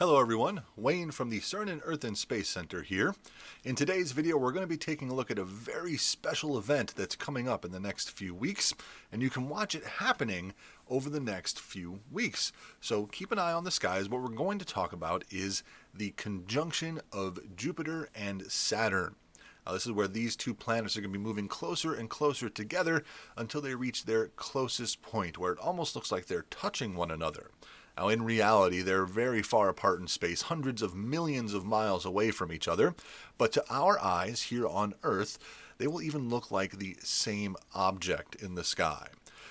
Hello everyone, Wayne from the CERN and Earth and Space Center here. In today's video we're going to be taking a look at a very special event that's coming up in the next few weeks, and you can watch it happening over the next few weeks. So keep an eye on the skies. What we're going to talk about is the conjunction of Jupiter and Saturn. Now, this is where these two planets are going to be moving closer and closer together until they reach their closest point, where it almost looks like they're touching one another. Now, in reality, they're very far apart in space, hundreds of millions of miles away from each other, but to our eyes here on Earth, they will even look like the same object in the sky.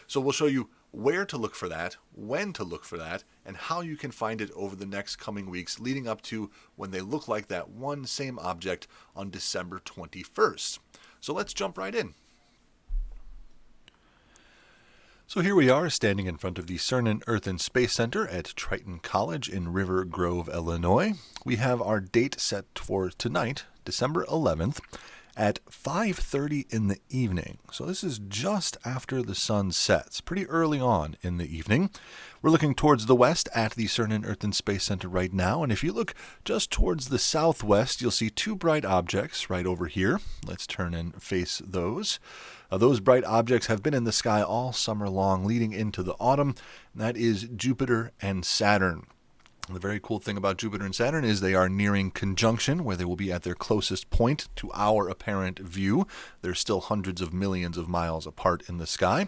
So we'll show you where to look for that, when to look for that, and how you can find it over the next coming weeks leading up to when they look like that one same object on December 21st. So let's jump right in. So here we are standing in front of the CERN and Earth and Space Center at Triton College in River Grove, Illinois. We have our date set for tonight, December 11th, at 5:30 in the evening. So this is just after the sun sets, pretty early on in the evening. We're looking towards the west at the CERN and Earth and Space Center right now, and if you look just towards the southwest, you'll see two bright objects right over here. Let's turn and face those. Those bright objects have been in the sky all summer long leading into the autumn, and that is Jupiter and Saturn. The very cool thing about Jupiter and Saturn is they are nearing conjunction, where they will be at their closest point to our apparent view. They're still hundreds of millions of miles apart in the sky,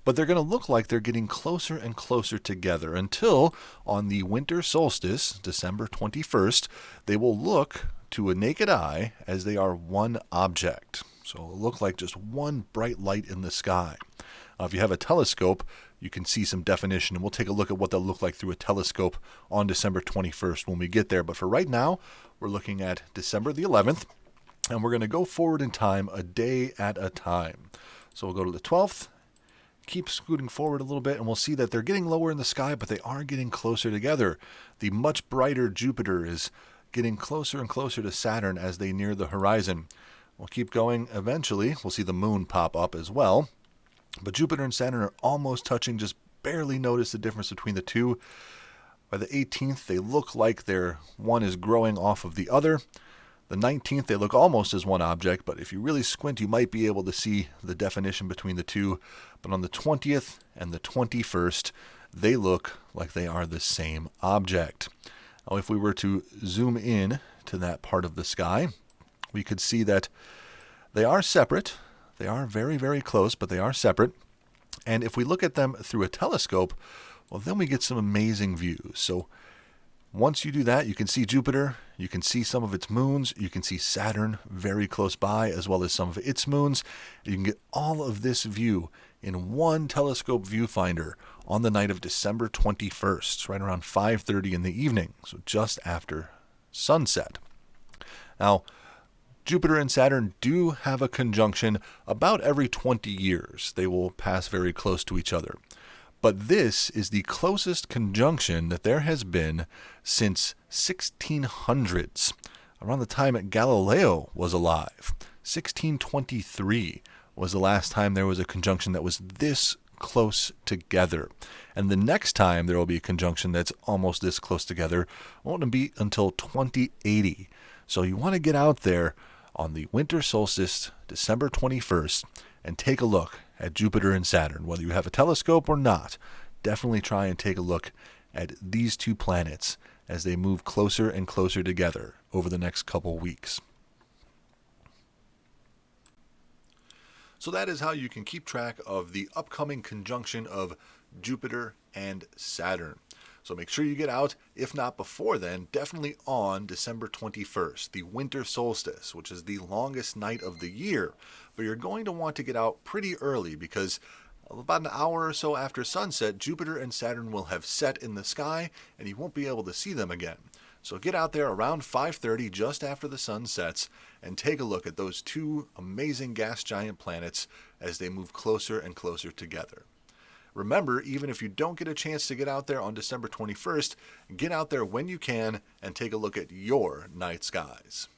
but they're going to look like they're getting closer and closer together until on the winter solstice, December 21st, they will look to a naked eye as they are one object. So it'll look like just one bright light in the sky. If you have a telescope, you can see some definition, and we'll take a look at what they'll look like through a telescope on December 21st when we get there. But for right now, we're looking at December the 11th, and we're going to go forward in time a day at a time. So we'll go to the 12th, keep scooting forward a little bit, and we'll see that they're getting lower in the sky, but they are getting closer together. The much brighter Jupiter is getting closer and closer to Saturn as they near the horizon. We'll keep going. Eventually, we'll see the moon pop up as well. But Jupiter and Saturn are almost touching, just barely notice the difference between the two. By the 18th, they look like one is growing off of the other. The 19th, they look almost as one object, but if you really squint, you might be able to see the definition between the two. But on the 20th and the 21st, they look like they are the same object. Now, if we were to zoom in to that part of the sky, we could see that they are separate. They are very, very close, but they are separate. And if we look at them through a telescope, well, then we get some amazing views. So once you do that, you can see Jupiter, you can see some of its moons, you can see Saturn very close by, as well as some of its moons. You can get all of this view in one telescope viewfinder on the night of December 21st, right around 5:30 in the evening, so just after sunset. Now, Jupiter and Saturn do have a conjunction about every 20 years. They will pass very close to each other. But this is the closest conjunction that there has been since 1600s, around the time Galileo was alive. 1623 was the last time there was a conjunction that was this close together. And the next time there will be a conjunction that's almost this close together won't be until 2080. So you want to get out there on the winter solstice, December 21st, and take a look at Jupiter and Saturn. Whether you have a telescope or not, definitely try and take a look at these two planets as they move closer and closer together over the next couple weeks. So that is how you can keep track of the upcoming conjunction of Jupiter and Saturn. So make sure you get out, if not before then, definitely on December 21st, the winter solstice, which is the longest night of the year. But you're going to want to get out pretty early because about an hour or so after sunset, Jupiter and Saturn will have set in the sky and you won't be able to see them again. So get out there around 5:30 just after the sun sets and take a look at those two amazing gas giant planets as they move closer and closer together. Remember, even if you don't get a chance to get out there on December 21st, get out there when you can and take a look at your night skies.